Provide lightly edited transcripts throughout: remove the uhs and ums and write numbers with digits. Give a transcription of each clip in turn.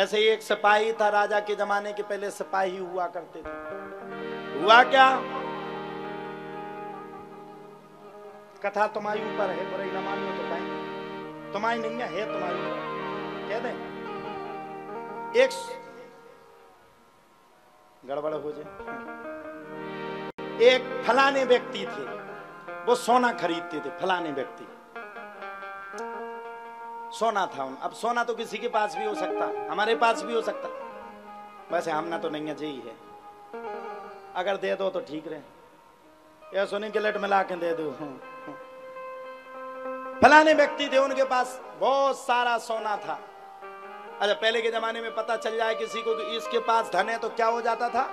ऐसे ही एक सिपाही था राजा के जमाने के, पहले सिपाही हुआ करते थे। हुआ क्या, कथा तुम्हारी ऊपर है, बुराई न मानो तो कहें तुम्हारी नहीं है, तुम्हारी ऊपर कह दें। एक गड़बड़ हो जाए, एक फलाने व्यक्ति थे, वो सोना खरीदते थे। फलाने व्यक्ति सोना था उन, अब सोना तो किसी के पास भी हो सकता, हमारे पास भी हो सकता, वैसे हमने तो नहीं है जी है। अगर दे दो तो ठीक रहे, या सोने के लट मिला के दे दो। फलाने व्यक्ति थे, उनके पास बहुत सारा सोना था। अच्छा, पहले के जमाने में पता चल जाए किसी को कि इसके पास धन है तो क्या हो जाता था,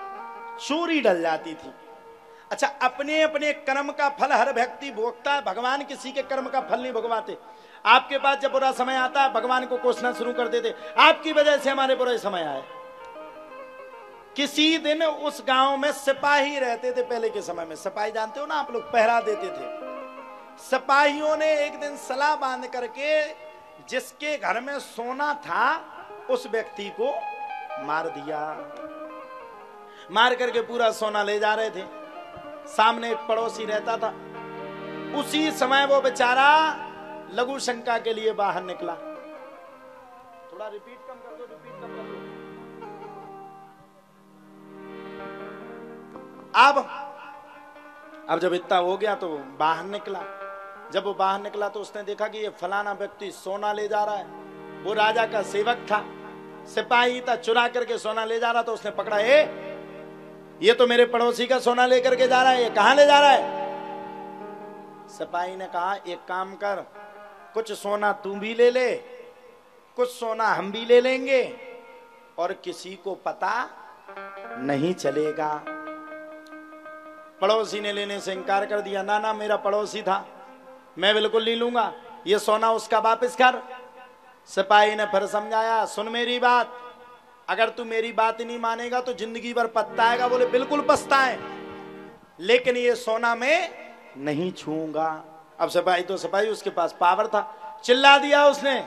चोरी डल जाती थी। अच्छा, अपने अपने कर्म का फल हर व्यक्ति भोगता है, भगवान किसी के कर्म का फल नहीं भोगवाते। आपके पास जब बुरा समय आता है भगवान को कोसना शुरू कर देते, आपकी वजह से हमारे बुरे समय आए। किसी दिन उस गांव में सिपाही रहते थे, पहले के समय में सिपाही जानते हो ना आप लोग, पहरा देते थे। सिपाहियों ने एक दिन सलाह बांध करके जिसके घर में सोना था उस व्यक्ति को मार दिया। मार करके पूरा सोना ले जा रहे थे। सामने एक पड़ोसी रहता था, उसी समय वो बेचारा लघु शंका के लिए बाहर निकला। थोड़ा रिपीट कम कर दो, रिपीट कम कर दो। अब जब इतना हो गया तो बाहर निकला। जब वो बाहर निकला तो उसने देखा कि ये फलाना व्यक्ति सोना ले जा रहा है। वो राजा का सेवक था, सिपाही था, चुरा करके सोना ले जा रहा। तो उसने पकड़ा, ये तो मेरे पड़ोसी का सोना लेकर के जा रहा है, ये कहां ले जा रहा है? सिपाही ने कहा, एक काम कर, कुछ सोना तू भी ले ले, कुछ सोना हम भी ले लेंगे और किसी को पता नहीं चलेगा। पड़ोसी ने लेने से इनकार कर दिया। ना ना, मेरा पड़ोसी था, मैं बिल्कुल नहीं लूंगा, ये सोना उसका वापस कर। सिपाही ने फिर समझाया, सुन मेरी बात, अगर तू मेरी बात नहीं मानेगा तो जिंदगी भर पछताएगा। बोले बिल्कुल पछताए, लेकिन ये सोना मैं नहीं छूंगा। अब सिपाही तो सिपाही, उसके पास पावर था, चिल्ला दिया उसने।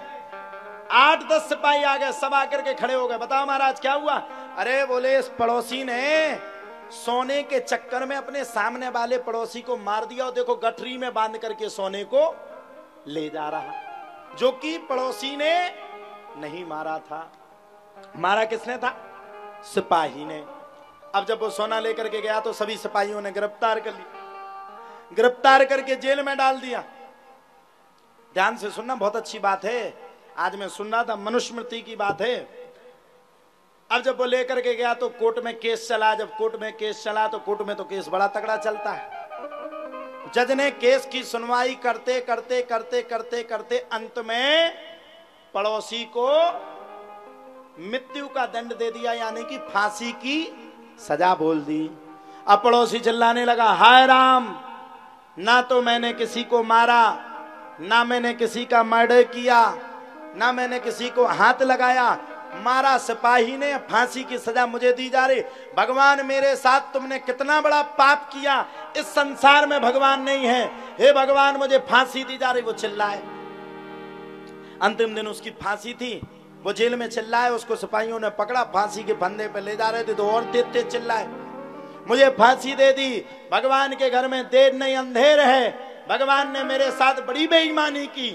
8-10 सिपाही आ गए, सब आकर के खड़े हो गए। बताओ महाराज क्या हुआ? अरे बोले इस पड़ोसी ने सोने के चक्कर में अपने सामने वाले पड़ोसी को मार दिया, और देखो गठरी में बांध करके सोने को ले जा रहा, जो कि पड़ोसी ने नहीं मारा था। मारा किसने था? सिपाही ने। अब जब वो सोना लेकर के गया तो सभी सिपाहियों ने गिरफ्तार कर लिया, गिरफ्तार करके जेल में डाल दिया। ध्यान से सुनना, बहुत अच्छी बात है, आज मैं सुन रहा था, मनुस्मृति की बात है। अब जब वो लेकर के गया तो कोर्ट में केस चला। जब कोर्ट में केस चला तो कोर्ट में तो केस बड़ा तगड़ा चलता है। जज ने केस की सुनवाई करते करते करते करते करते अंत में पड़ोसी को मृत्यु का दंड दे दिया, यानी कि फांसी की सजा बोल दी। अब पड़ोसी चिल्लाने लगा, हाय राम, ना तो मैंने किसी को मारा, ना मैंने किसी का मर्डर किया, ना मैंने किसी को हाथ लगाया, मारा सिपाही ने, फांसी की सजा मुझे दी जा रही। भगवान मेरे साथ तुमने कितना बड़ा पाप किया, इस संसार में भगवान नहीं है, हे भगवान मुझे फांसी दी जा रही। वो चिल्लाए। अंतिम दिन उसकी फांसी थी, वो जेल में चिल्लाए, उसको सिपाहियों ने पकड़ा, फांसी के फंदे पे ले जा रहे थे तो और तेज तेज चिल्लाए, मुझे फांसी दे दी, भगवान के घर में देर नहीं अंधेर है, भगवान ने मेरे साथ बड़ी बेईमानी की।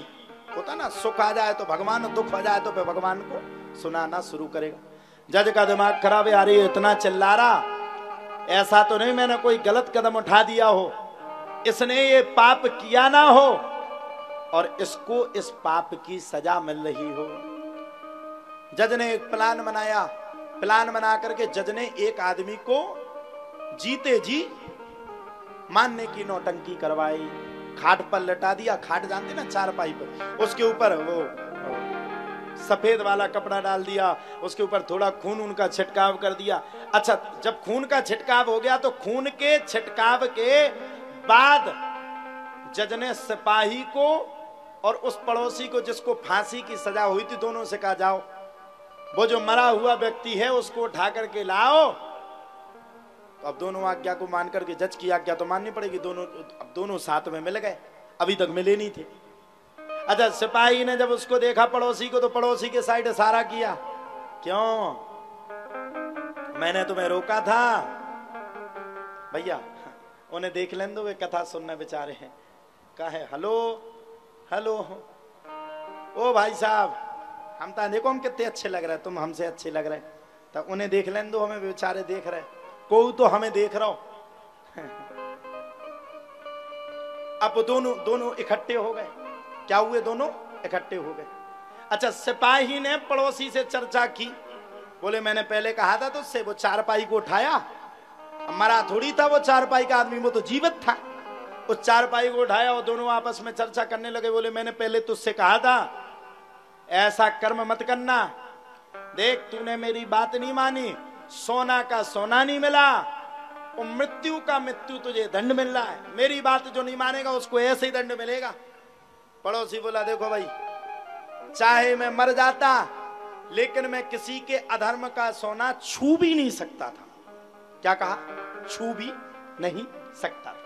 होता ना, सुख आ जाए तो भगवान, दुख हो जाए तो फिर भगवान को सुनाना शुरू करेगा। जज का दिमाग खराब है, यार ये इतना चिल्ला रहा, ऐसा तो नहीं मैंने कोई गलत कदम उठा दिया हो, इसने ये पाप किया ना हो और इसको इस पाप की सजा मिल रही हो। जज ने एक प्लान बनाया, प्लान बना करके जज ने एक आदमी को जीते जी मानने की नौटंकी करवाई, खाट पर लटा दिया। खाट जानते ना, चारपाई पर, उसके ऊपर वो सफेद वाला कपड़ा डाल दिया, उसके ऊपर थोड़ा खून उनका छिटकाव कर दिया। अच्छा, जब खून का छिटकाव हो गया तो खून के छिटकाव के बाद जज ने सिपाही को और उस पड़ोसी को जिसको फांसी की सजा हुई थी, दोनों से कहा, जाओ वो जो मरा हुआ व्यक्ति है उसको उठा करके लाओ। तो अब दोनों आज्ञा को मान करके, जज की आज्ञा तो माननी पड़ेगी, दोनों साथ में मिल गए, अभी तक मिले नहीं थे। अच्छा, सिपाही ने जब उसको देखा पड़ोसी को, तो पड़ोसी के साइड इशारा किया, क्यों? मैंने तुम्हें रोका था भैया, उन्हें देख लें दो, वे कथा सुनने बेचारे हैं। कहा है हेलो हेलो, ओ भाई साहब हम तो देखो हम कितने अच्छे लग रहे, तुम हमसे अच्छे लग रहे, तो उन्हें देख लें दो, हमें बेचारे देख रहे, को तो हमें देख रहा हो। अब दोनों इकट्ठे हो गए। क्या हुए? दोनों इकट्ठे हो गए। अच्छा, सिपाही ने पड़ोसी से चर्चा की, बोले मैंने पहले कहा था तुझसे, वो चारपाई को उठाया, मरा थोड़ी था वो चारपाई का आदमी, वो तो जीवित था। उस चारपाई को उठाया और दोनों आपस में चर्चा करने लगे। बोले मैंने पहले तुझसे कहा था ऐसा कर्म मत करना, देख तूने मेरी बात नहीं मानी, सोना का सोना नहीं मिला और मृत्यु का मृत्यु तुझे दंड मिल रहा है, मेरी बात जो नहीं मानेगा उसको ऐसे ही दंड मिलेगा। पड़ोसी बोला देखो भाई, चाहे मैं मर जाता लेकिन मैं किसी के अधर्म का सोना छू भी नहीं सकता था। क्या कहा? छू भी नहीं सकता था।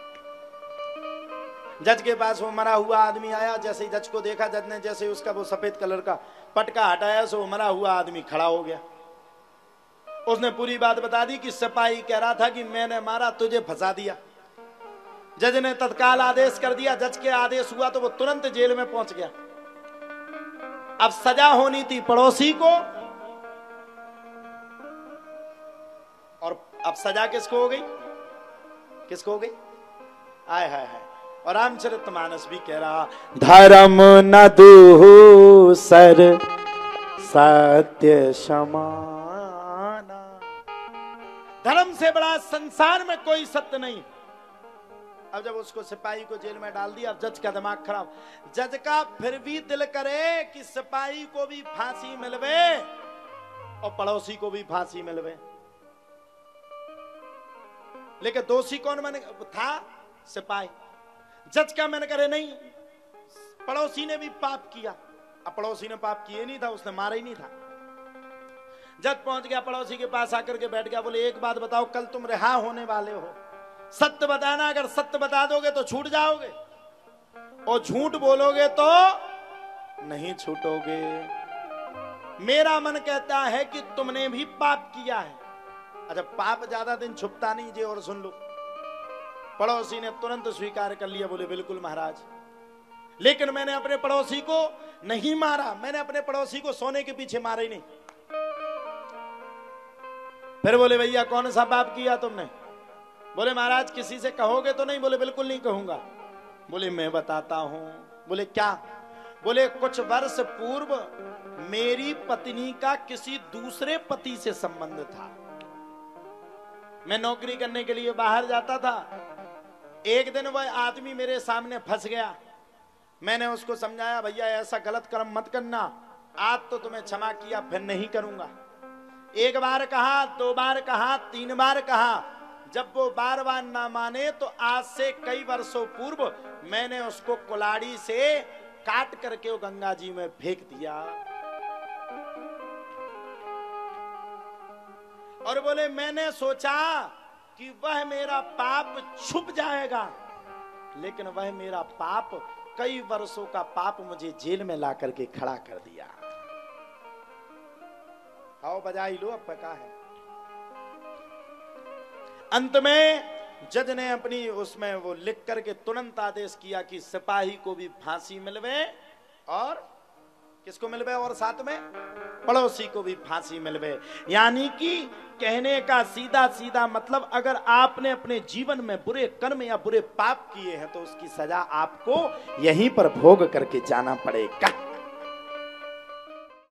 जज के पास वो मरा हुआ आदमी आया, जैसे ही जज को देखा, जज ने जैसे उसका वो सफेद कलर का पटका हटाया, सो मरा हुआ आदमी खड़ा हो गया। उसने पूरी बात बता दी कि सिपाही कह रहा था कि मैंने मारा, तुझे फंसा दिया। जज ने तत्काल आदेश कर दिया, जज के आदेश हुआ तो वो तुरंत जेल में पहुंच गया। अब सजा होनी थी पड़ोसी को, और अब सजा किसको हो गई? किसको हो गई? आय हाय हाय। और रामचरितमानस भी कह रहा, धर्म न दूसर सत्य समाना, धर्म से बड़ा संसार में कोई सत्य नहीं। अब जब उसको सिपाही को जेल में डाल दिया, अब जज का दिमाग खराब। जज का फिर भी दिल करे कि सिपाही को भी फांसी मिलवे और पड़ोसी को भी फांसी मिलवे, लेकिन दोषी कौन बने था? सिपाही। जज का मैंने करे नहीं, पड़ोसी ने भी पाप किया। अब पड़ोसी ने पाप किए नहीं था, उसने मारा ही नहीं था। जज पहुंच गया, पड़ोसी के पास आकर के बैठ गया। बोले एक बात बताओ, कल तुम रिहा होने वाले हो, सत्य बताना, अगर सत्य बता दोगे तो छूट जाओगे और झूठ बोलोगे तो नहीं छूटोगे। मेरा मन कहता है कि तुमने भी पाप किया है। अच्छा, पाप ज्यादा दिन छुपता नहीं जी। और सुन लो, पड़ोसी ने तुरंत स्वीकार कर लिया। बोले बिल्कुल महाराज, लेकिन मैंने अपने पड़ोसी को नहीं मारा, मैंने अपने पड़ोसी को सोने के पीछे मारा ही नहीं। फिर बोले भैया कौन सा पाप किया तुमने? बोले महाराज किसी से कहोगे तो नहीं? बोले बिल्कुल नहीं कहूंगा। बोले मैं बताता हूं। बोले क्या? बोले कुछ वर्ष पूर्व मेरी पत्नी का किसी दूसरे पति से संबंध था। मैं नौकरी करने के लिए बाहर जाता था, एक दिन वह आदमी मेरे सामने फंस गया। मैंने उसको समझाया भैया ऐसा गलत कर्म मत करना, आज तो तुम्हें क्षमा किया, फिर नहीं करूंगा। एक बार कहा, दो बार कहा, तीन बार कहा। जब वो बार बार ना माने तो आज से कई वर्षों पूर्व मैंने उसको कुल्हाड़ी से काट करके वो गंगा जी में फेंक दिया। और बोले मैंने सोचा कि वह मेरा पाप छुप जाएगा, लेकिन वह मेरा पाप, कई वर्षों का पाप मुझे जेल में ला करके खड़ा कर दिया। आओ बजाई लो, अब पका है। अंत में जज ने अपनी उसमें वो लिख करके तुरंत आदेश किया कि सिपाही को भी फांसी मिलवे और किसको मिलवे, और साथ में पड़ोसी को भी फांसी मिलवे। यानी कि कहने का सीधा सीधा मतलब, अगर आपने अपने जीवन में बुरे कर्म या बुरे पाप किए हैं तो उसकी सजा आपको यहीं पर भोग करके जाना पड़ेगा।